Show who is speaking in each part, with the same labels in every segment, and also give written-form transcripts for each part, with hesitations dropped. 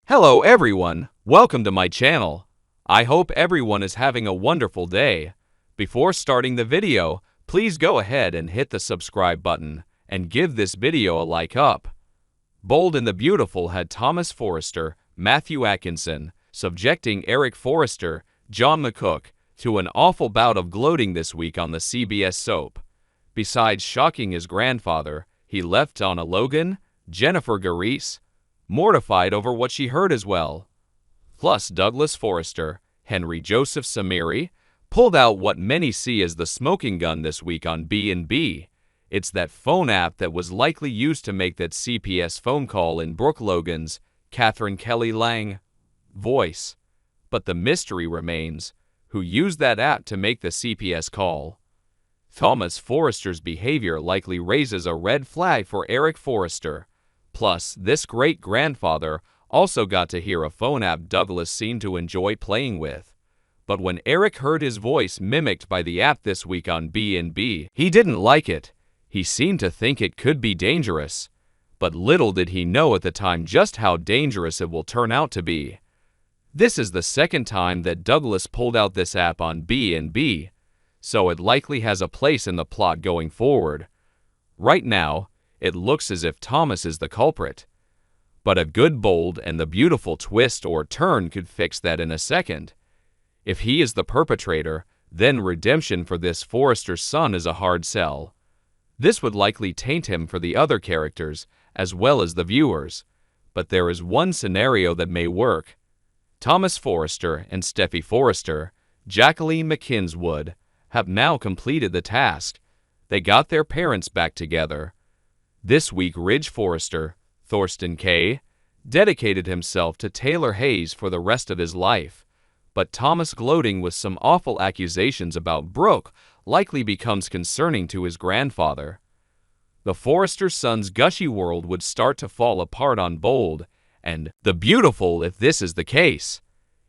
Speaker 1: Hello everyone, welcome to my channel. I hope everyone is having a wonderful day. Before starting the video, please go ahead and hit the subscribe button and give this video a like up. Bold and the Beautiful had Thomas Forrester, Matthew Atkinson, subjecting Eric Forrester, John McCook, to an awful bout of gloating this week on the CBS soap. Besides shocking his grandfather, he left Donna Logan, Jennifer Garice, mortified over what she heard as well. Plus, Douglas Forrester, Henry Joseph Samiri, pulled out what many see as the smoking gun this week on B&B. It's that phone app that was likely used to make that CPS phone call in Brooke Logan's Catherine Kelly Lang voice. But the mystery remains, who used that app to make the CPS call. Thomas Forrester's behavior likely raises a red flag for Eric Forrester. Plus, this great-grandfather also got to hear a phone app Douglas seemed to enjoy playing with. But when Eric heard his voice mimicked by the app this week on B&B, he didn't like it. He seemed to think it could be dangerous. But little did he know at the time just how dangerous it will turn out to be. This is the second time that Douglas pulled out this app on B&B, so it likely has a place in the plot going forward. Right now, it looks as if Thomas is the culprit. But a good Bold and the Beautiful twist or turn could fix that in a second. If he is the perpetrator, then redemption for this Forrester's son is a hard sell. This would likely taint him for the other characters, as well as the viewers. But there is one scenario that may work. Thomas Forrester and Steffi Forrester, Jacqueline McKinswood, have now completed the task. They got their parents back together. This week, Ridge Forrester, Thorsten Kaye, dedicated himself to Taylor Hayes for the rest of his life. But Thomas gloating with some awful accusations about Brooke likely becomes concerning to his grandfather. The Forrester son's gushy world would start to fall apart on Bold and the Beautiful if this is the case.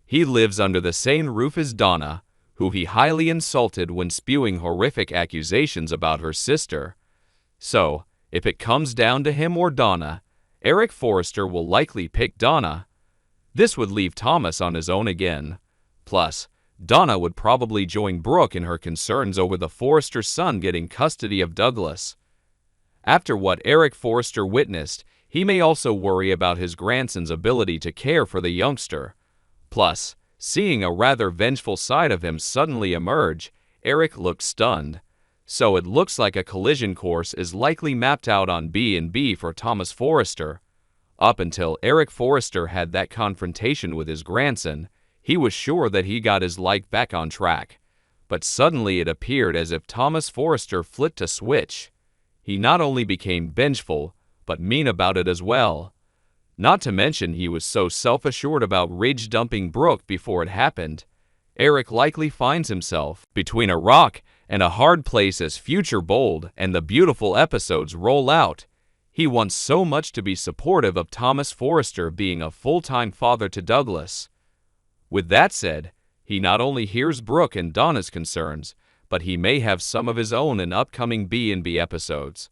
Speaker 1: He lives under the same roof as Donna, who he highly insulted when spewing horrific accusations about her sister. So, if it comes down to him or Donna, Eric Forrester will likely pick Donna. This would leave Thomas on his own again. Plus, Donna would probably join Brooke in her concerns over the Forrester son getting custody of Douglas. After what Eric Forrester witnessed, he may also worry about his grandson's ability to care for the youngster. Plus, seeing a rather vengeful side of him suddenly emerge, Eric looked stunned. So it looks like a collision course is likely mapped out on B&B for Thomas Forrester. Up until Eric Forrester had that confrontation with his grandson, he was sure that he got his life back on track. But suddenly it appeared as if Thomas Forrester flipped a switch. He not only became vengeful, but mean about it as well. Not to mention he was so self-assured about Ridge dumping Brooke before it happened. Eric likely finds himself between a rock and a hard place as future Bold and the Beautiful episodes roll out. He wants so much to be supportive of Thomas Forrester being a full-time father to Douglas. With that said, he not only hears Brooke and Donna's concerns, but he may have some of his own in upcoming B&B episodes.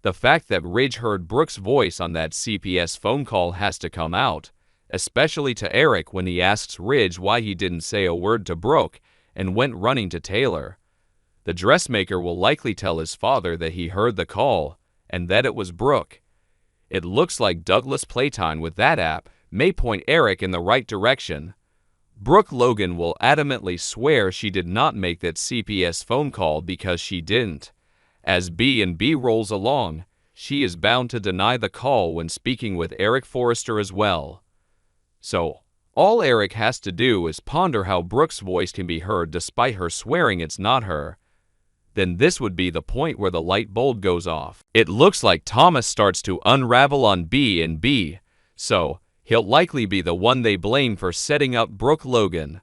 Speaker 1: The fact that Ridge heard Brooke's voice on that CPS phone call has to come out, especially to Eric when he asks Ridge why he didn't say a word to Brooke and went running to Taylor. The dressmaker will likely tell his father that he heard the call and that it was Brooke. It looks like Douglas' playtime with that app may point Eric in the right direction. Brooke Logan will adamantly swear she did not make that CPS phone call because she didn't. As B&B rolls along, she is bound to deny the call when speaking with Eric Forrester as well. So, all Eric has to do is ponder how Brooke's voice can be heard despite her swearing it's not her. Then this would be the point where the light bulb goes off. It looks like Thomas starts to unravel on B&B, so he'll likely be the one they blame for setting up Brooke Logan.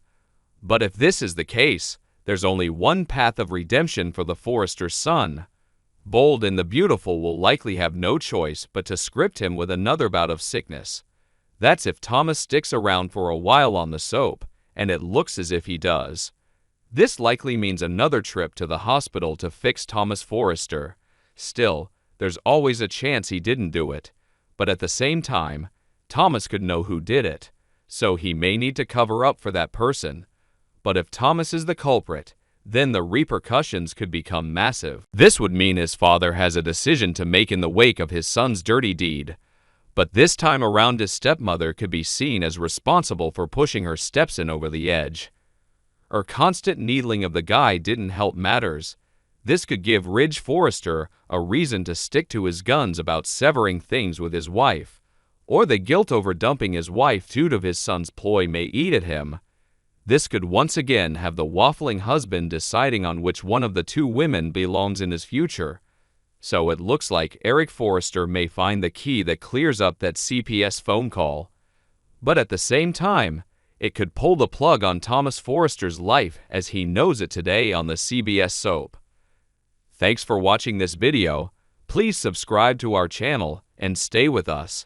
Speaker 1: But if this is the case, there's only one path of redemption for the Forrester son. Bold and the Beautiful will likely have no choice but to script him with another bout of sickness. That's if Thomas sticks around for a while on the soap, and it looks as if he does. This likely means another trip to the hospital to fix Thomas Forrester. Still, there's always a chance he didn't do it. But at the same time, Thomas could know who did it, so he may need to cover up for that person. But if Thomas is the culprit, then the repercussions could become massive. This would mean his father has a decision to make in the wake of his son's dirty deed. But this time around, his stepmother could be seen as responsible for pushing her stepson over the edge. Her constant needling of the guy didn't help matters. This could give Ridge Forrester a reason to stick to his guns about severing things with his wife, or the guilt over dumping his wife due to his son's ploy may eat at him. This could once again have the waffling husband deciding on which one of the two women belongs in his future. So it looks like Eric Forrester may find the key that clears up that CPS phone call. But at the same time, it could pull the plug on Thomas Forrester's life as he knows it today on the CBS soap. Thanks for watching this video. Please subscribe to our channel and stay with us.